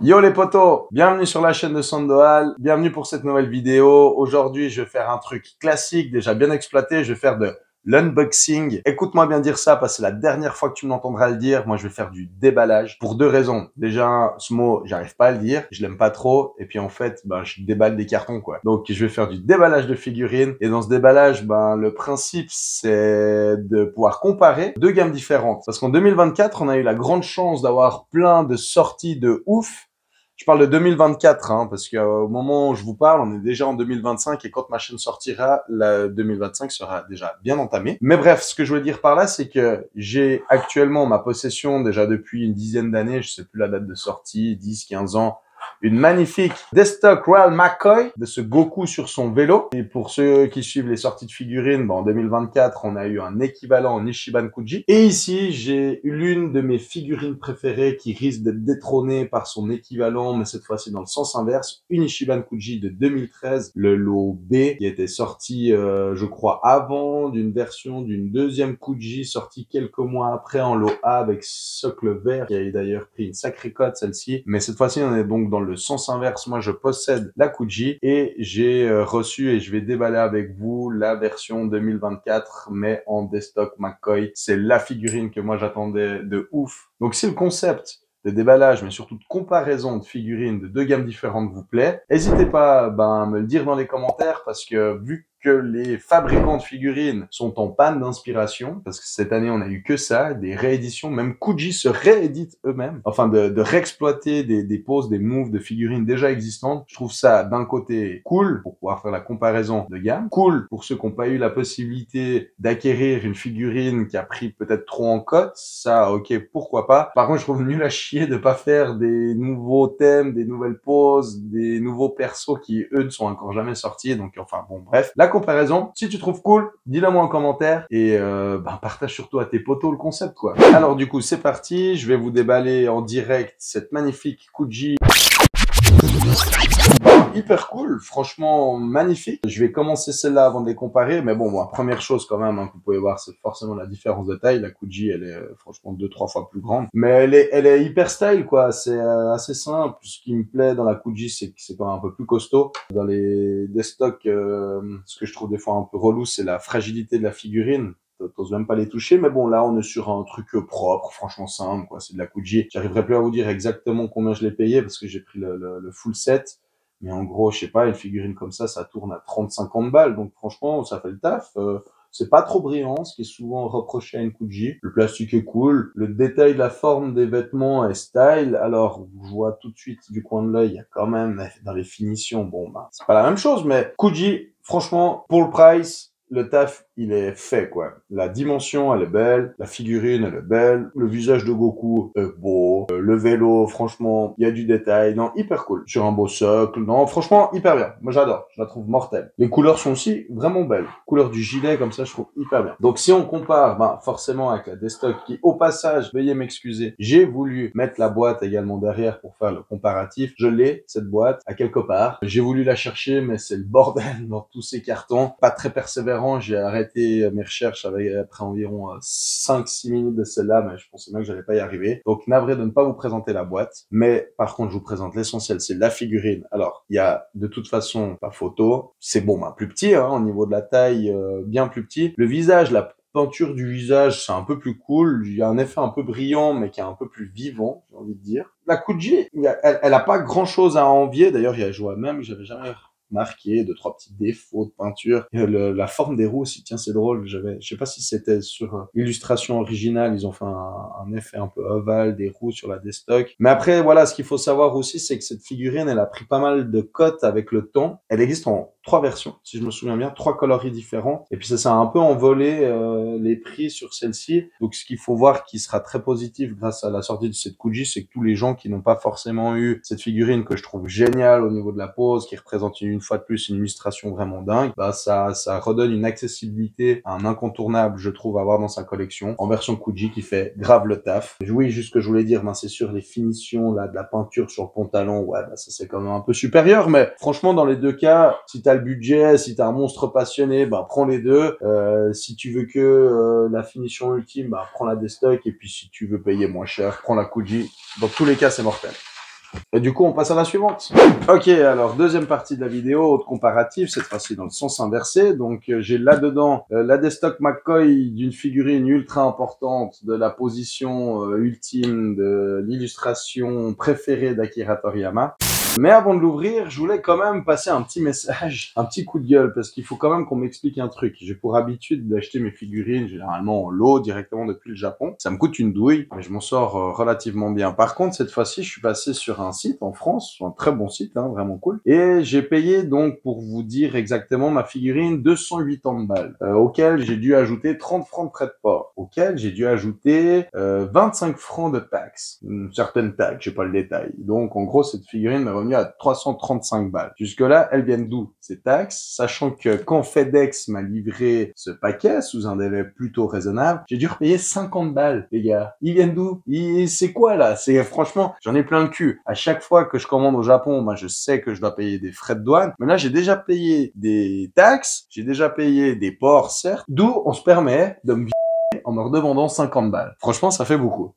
Yo les potos, bienvenue sur la chaîne de Sandoal, bienvenue pour cette nouvelle vidéo. Aujourd'hui, je vais faire un truc classique, déjà bien exploité, je vais faire de l'unboxing. Écoute-moi bien dire ça parce que c'est la dernière fois que tu m'entendras le dire. Moi, je vais faire du déballage pour deux raisons. Déjà, ce mot, j'arrive pas à le dire, je l'aime pas trop. Et puis en fait, je déballe des cartons quoi. Donc, je vais faire du déballage de figurines. Et dans ce déballage, le principe, c'est de pouvoir comparer deux gammes différentes. Parce qu'en 2024, on a eu la grande chance d'avoir plein de sorties de ouf. Je parle de 2024, parce qu'au moment où je vous parle, on est déjà en 2025 et quand ma chaîne sortira, la 2025 sera déjà bien entamée. Mais bref, ce que je veux dire par là, c'est que j'ai actuellement en ma possession, déjà depuis une dizaine d'années, je sais plus la date de sortie, 10, 15 ans, une magnifique Destock Royal McCoy de ce Goku sur son vélo. Et pour ceux qui suivent les sorties de figurines, en 2024, on a eu un équivalent en Ichiban Kuji. Et ici, j'ai l'une de mes figurines préférées qui risque d'être détrônée par son équivalent, mais cette fois-ci dans le sens inverse, une Ichiban Kuji de 2013, le lot B, qui était sorti, je crois, avant d'une version d'une deuxième Kuji sortie quelques mois après en lot A avec socle vert, qui a d'ailleurs pris une sacrée cote celle-ci. Mais cette fois-ci, on est donc dans le sens inverse. Moi, je possède la Kuji et j'ai reçu et je vais déballer avec vous la version 2024, mais en Destock McCoy. C'est la figurine que moi j'attendais de ouf. Donc si le concept de déballage, mais surtout de comparaison de figurines de deux gammes différentes vous plaît, n'hésitez pas à me le dire dans les commentaires parce que vu que les fabricants de figurines sont en panne d'inspiration, parce que cette année on a eu que ça, des rééditions, même Kuji se réédite eux-mêmes, enfin de réexploiter des poses, des moves de figurines déjà existantes. Je trouve ça d'un côté cool pour pouvoir faire la comparaison de gamme, cool pour ceux qui n'ont pas eu la possibilité d'acquérir une figurine qui a pris peut-être trop en cote, ça ok pourquoi pas. Par contre je trouve nul à chier de pas faire des nouveaux thèmes, des nouvelles poses, des nouveaux persos qui eux ne sont encore jamais sortis, donc enfin bon bref. La comparaison, si tu trouves cool, dis-le moi en commentaire et partage surtout à tes potos le concept quoi. Alors du coup c'est parti, je vais vous déballer en direct cette magnifique Kuji. Hyper cool, franchement magnifique. Je vais commencer celle-là avant de les comparer, mais bon, première chose quand même que vous pouvez voir, c'est forcément la différence de taille. La Kuji, elle est franchement 2-3 fois plus grande, mais elle est hyper style quoi. C'est assez simple. Ce qui me plaît dans la Kuji, c'est que c'est quand même un peu plus costaud. Dans les stocks, ce que je trouve des fois un peu relou, c'est la fragilité de la figurine. T'oses même pas les toucher, mais bon, là, on est sur un truc propre, franchement simple, quoi. C'est de la Kuji. J'arriverai plus à vous dire exactement combien je l'ai payé parce que j'ai pris le full set. Mais en gros, je sais pas, une figurine comme ça tourne à 30-50 balles. Donc franchement, ça fait le taf. C'est pas trop brillant, ce qui est souvent reproché à une Kuji. Le plastique est cool. Le détail de la forme des vêtements est style. Alors, je vois tout de suite du coin de l'œil, il y a quand même dans les finitions, c'est pas la même chose, mais Kuji, franchement, pour le price, le taf, il est fait, quoi. La dimension, elle est belle. La figurine, elle est belle. Le visage de Goku est beau. Le vélo, franchement, il y a du détail. Non, hyper cool. Sur un beau socle. Non, franchement, hyper bien. Moi, j'adore. Je la trouve mortelle. Les couleurs sont aussi vraiment belles. Couleur du gilet, comme ça, je trouve hyper bien. Donc, si on compare, forcément, avec la Destock, qui, au passage, veuillez m'excuser, j'ai voulu mettre la boîte également derrière pour faire le comparatif. Je l'ai, cette boîte, à quelque part. J'ai voulu la chercher, mais c'est le bordel dans tous ces cartons. Pas très persévérant. J'ai arrêté mes recherches après environ 5-6 minutes de celle-là, mais je pensais même que j'allais pas y arriver. Donc, navré de ne pas vous présenter la boîte. Mais, par contre, je vous présente l'essentiel, c'est la figurine. Alors, il y a de toute façon pas photo. C'est plus petit, au niveau de la taille, bien plus petit. Le visage, la peinture du visage, c'est un peu plus cool. Il y a un effet un peu brillant, mais qui est un peu plus vivant, j'ai envie de dire. La Kuji, elle a pas grand-chose à envier. D'ailleurs, je vois même que j'avais jamais marqué, 2-3 petits défauts de peinture. La forme des roues aussi, tiens, c'est drôle. Je sais pas si c'était sur l'illustration originale, ils ont fait un effet un peu ovale des roues sur la Destock. Mais après, voilà, ce qu'il faut savoir aussi, c'est que cette figurine, elle a pris pas mal de cotes avec le temps. Elle existe en 3 versions, si je me souviens bien, 3 coloris différents. Et puis ça a un peu envolé les prix sur celle-ci. Donc ce qu'il faut voir qui sera très positif grâce à la sortie de cette Kuji, c'est que tous les gens qui n'ont pas forcément eu cette figurine que je trouve géniale au niveau de la pose, qui représente une fois de plus une illustration vraiment dingue, ça redonne une accessibilité à un incontournable, je trouve, à avoir dans sa collection, en version Kuji qui fait grave le taf. Oui, juste ce que je voulais dire, c'est sûr, les finitions là de la peinture sur le pantalon, ça c'est quand même un peu supérieur, mais franchement dans les deux cas, si t'as le budget, si t'es un monstre passionné, prends les deux. Si tu veux que la finition ultime, prends la Destock, et puis si tu veux payer moins cher, prends la Kuji. Dans tous les cas, c'est mortel. Et du coup, on passe à la suivante. Ok, alors deuxième partie de la vidéo, autre comparatif, cette fois-ci dans le sens inversé. Donc j'ai là-dedans la Destock McCoy d'une figurine ultra importante, de la position ultime, de l'illustration préférée d'Akira Toriyama. Mais avant de l'ouvrir, je voulais quand même passer un petit message, un petit coup de gueule, parce qu'il faut quand même qu'on m'explique un truc. J'ai pour habitude d'acheter mes figurines, généralement en lot, directement depuis le Japon. Ça me coûte une douille, mais je m'en sors relativement bien. Par contre, cette fois-ci, je suis passé sur un site en France, un très bon site, hein, vraiment cool. Et j'ai payé donc, pour vous dire exactement, ma figurine 280 balles, auquel j'ai dû ajouter 30 francs de frais de port, auquel j'ai dû ajouter 25 francs de taxes, une certaine taxe, j'ai pas le détail. Donc, en gros, cette figurine m'est à 335 balles. Jusque-là, elles viennent d'où ces taxes? Sachant que quand FedEx m'a livré ce paquet sous un délai plutôt raisonnable, j'ai dû repayer 50 balles, les gars. Ils viennent d'où? C'est quoi là? C'est franchement, j'en ai plein le cul. À chaque fois que je commande au Japon, je sais que je dois payer des frais de douane. Mais là, j'ai déjà payé des taxes, j'ai déjà payé des ports, certes. D'où on se permet de me virer en me redemandant 50 balles. Franchement, ça fait beaucoup.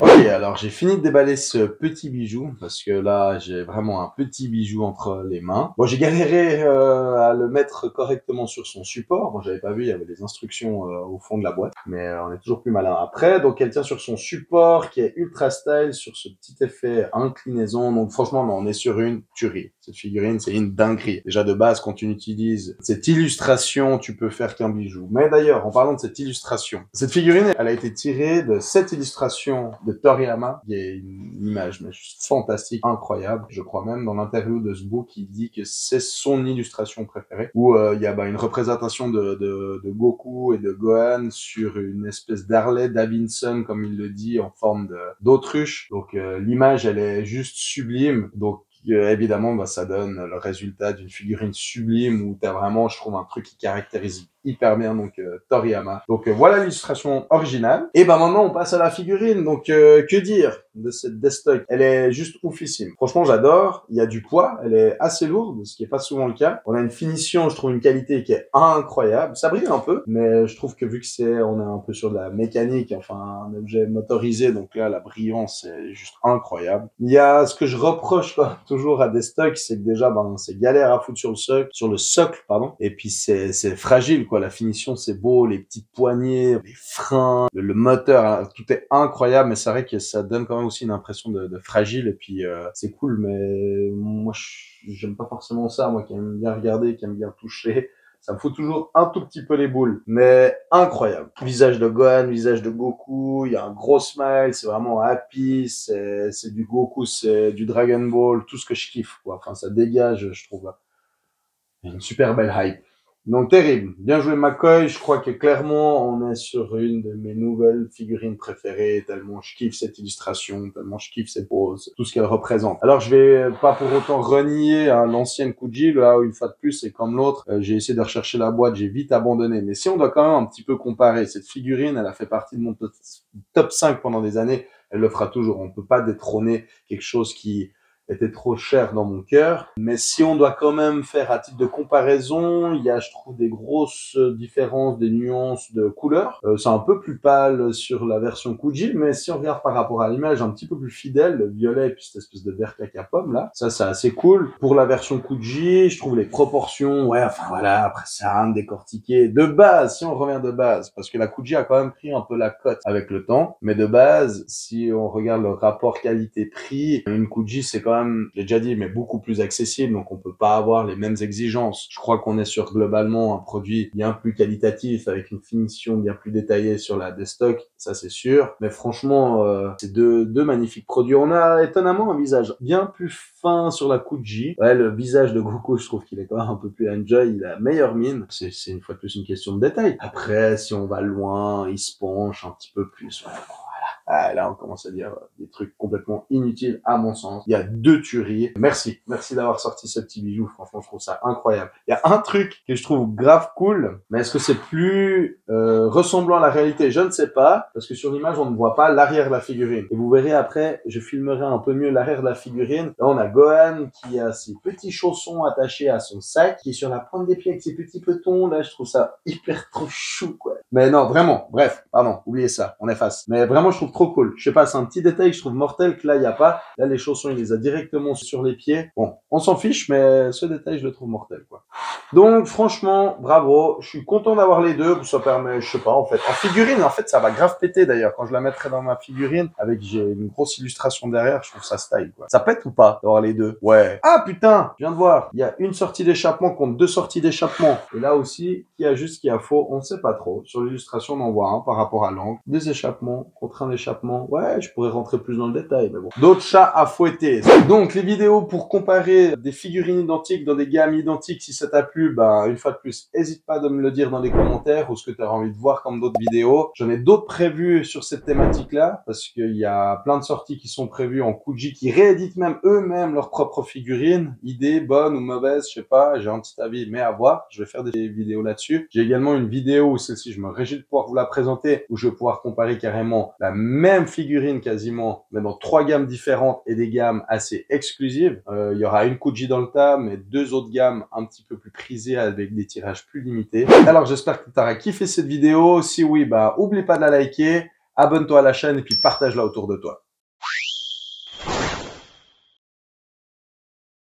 Ok, alors j'ai fini de déballer ce petit bijou, parce que là, j'ai vraiment un petit bijou entre les mains. Bon, j'ai galéré à le mettre correctement sur son support. Bon, j'avais pas vu, il y avait des instructions au fond de la boîte, mais on est toujours plus malin après. Donc, elle tient sur son support qui est ultra style, sur ce petit effet inclinaison. Donc, franchement, non, on est sur une tuerie. Cette figurine, c'est une dinguerie. Déjà, de base, quand tu utilises cette illustration, tu peux faire qu'un bijou. Mais d'ailleurs, en parlant de cette illustration, cette figurine, elle a été tirée de cette illustration de Toriyama, qui est une image mais juste fantastique, incroyable. Je crois même dans l'interview de ce book, il dit que c'est son illustration préférée, où il y a une représentation de Goku et de Gohan sur une espèce d'Harley Davidson, comme il le dit, en forme d'autruche. Donc l'image, elle est juste sublime. Donc évidemment, ça donne le résultat d'une figurine sublime où t'as vraiment, je trouve, un truc qui caractérise hyper bien donc Toriyama. Donc voilà l'illustration originale. Et maintenant on passe à la figurine. Donc que dire de cette Destock? Elle est juste oufissime. Franchement, j'adore. Il y a du poids. Elle est assez lourde, ce qui est pas souvent le cas. On a une finition, je trouve, une qualité qui est incroyable. Ça brille un peu, mais je trouve que vu que on est un peu sur de la mécanique, enfin un objet motorisé, donc là la brillance est juste incroyable. Il y a ce que je reproche toujours à Destock, c'est que déjà c'est galère à foutre sur le socle, pardon. Et puis c'est fragile quoi. La finition c'est beau, les petites poignées, les freins, le moteur, hein, tout est incroyable, mais c'est vrai que ça donne quand même aussi une impression de fragile. Et puis c'est cool, mais moi j'aime pas forcément ça, moi qui aime bien regarder, qui aime bien toucher. Ça me fout toujours un tout petit peu les boules, mais incroyable. Visage de Gohan, visage de Goku, il y a un gros smile, c'est vraiment happy, c'est du Goku, c'est du Dragon Ball, tout ce que je kiffe, quoi. Enfin, ça dégage, je trouve. Il y a une super belle hype. Donc terrible. Bien joué McCoy. Je crois que clairement on est sur une de mes nouvelles figurines préférées, tellement je kiffe cette illustration, tellement je kiffe cette pose, tout ce qu'elle représente. Alors je vais pas pour autant renier l'ancienne Kuji, là où une fois de plus c'est comme l'autre. J'ai essayé de rechercher la boîte, j'ai vite abandonné. Mais si on doit quand même un petit peu comparer, cette figurine, elle a fait partie de mon top 5 pendant des années. Elle le fera toujours. On peut pas détrôner quelque chose qui était trop cher dans mon cœur. Mais si on doit quand même faire à titre de comparaison, il y a, je trouve, des grosses différences, des nuances de couleurs. C'est un peu plus pâle sur la version Kuji, mais si on regarde par rapport à l'image, un petit peu plus fidèle, le violet et puis cette espèce de vert caca pomme là, ça c'est assez cool. Pour la version Kuji, je trouve les proportions, ouais, enfin voilà, après c'est rien de décortiquer. De base, si on revient de base, parce que la Kuji a quand même pris un peu la cote avec le temps, mais de base, si on regarde le rapport qualité-prix, une Kuji c'est quand même, j'ai déjà dit, mais beaucoup plus accessible, donc on peut pas avoir les mêmes exigences. Je crois qu'on est sur globalement un produit bien plus qualitatif, avec une finition bien plus détaillée sur la Destock, ça c'est sûr. Mais franchement, c'est deux magnifiques produits. On a étonnamment un visage bien plus fin sur la Kuji. Ouais, le visage de Goku, je trouve qu'il est quand même un peu plus enjoy, il a meilleure mine. C'est une fois de plus une question de détail. Après, si on va loin, il se penche un petit peu plus. Ouais, bon, ah, là, on commence à dire des trucs complètement inutiles à mon sens. Il y a deux tueries. Merci d'avoir sorti ce petit bijou. Franchement, je trouve ça incroyable. Il y a un truc que je trouve grave cool, mais est-ce que c'est plus ressemblant à la réalité? Je ne sais pas, parce que sur l'image, on ne voit pas l'arrière de la figurine. Et vous verrez après, je filmerai un peu mieux l'arrière de la figurine. Là, on a Gohan qui a ses petits chaussons attachés à son sac, qui est sur la pointe des pieds avec ses petits petons. Là, je trouve ça hyper trop chou, quoi. Mais non, vraiment, bref, pardon, oubliez ça, on efface. Mais vraiment, je trouve trop trop cool. Je sais pas, c'est un petit détail que je trouve mortel que là, il n'y a pas. Là, les chaussons, il les a directement sur les pieds. Bon, on s'en fiche, mais ce détail, je le trouve mortel, quoi. Donc, franchement, bravo. Je suis content d'avoir les deux. Ça permet, je sais pas, en fait. En figurine, en fait, ça va grave péter, d'ailleurs. Quand je la mettrai dans ma figurine, avec j'ai une grosse illustration derrière, je trouve ça style, quoi. Ça pète ou pas d'avoir les deux? Ouais. Ah, putain! Je viens de voir. Il y a une sortie d'échappement contre 2 sorties d'échappement. Et là aussi, qui a juste, qui a faux, on ne sait pas trop. Sur l'illustration, on en voit un par rapport à l'angle. 2 échappements contre un échappement. Ouais, je pourrais rentrer plus dans le détail, mais bon. D'autres chats à fouetter. Donc, les vidéos pour comparer des figurines identiques dans des gammes identiques, si ça t'a plu, ben, une fois de plus, n'hésite pas de me le dire dans les commentaires ou ce que tu as envie de voir comme d'autres vidéos. J'en ai d'autres prévues sur cette thématique-là parce qu'il y a plein de sorties qui sont prévues en Kuji qui rééditent même eux-mêmes leurs propres figurines. Idée bonne ou mauvaise, je sais pas, j'ai un petit avis, mais à voir. Je vais faire des vidéos là-dessus. J'ai également une vidéo où celle-ci, je me réjouis de pouvoir vous la présenter, où je vais pouvoir comparer carrément la même figurine quasiment, mais dans 3 gammes différentes et des gammes assez exclusives. Il y aura une Kuji dans le tas, mais 2 autres gammes un petit peu plus prisées avec des tirages plus limités. Alors j'espère que tu auras kiffé cette vidéo. Si oui, bah oublie pas de la liker, abonne-toi à la chaîne et puis partage-la autour de toi.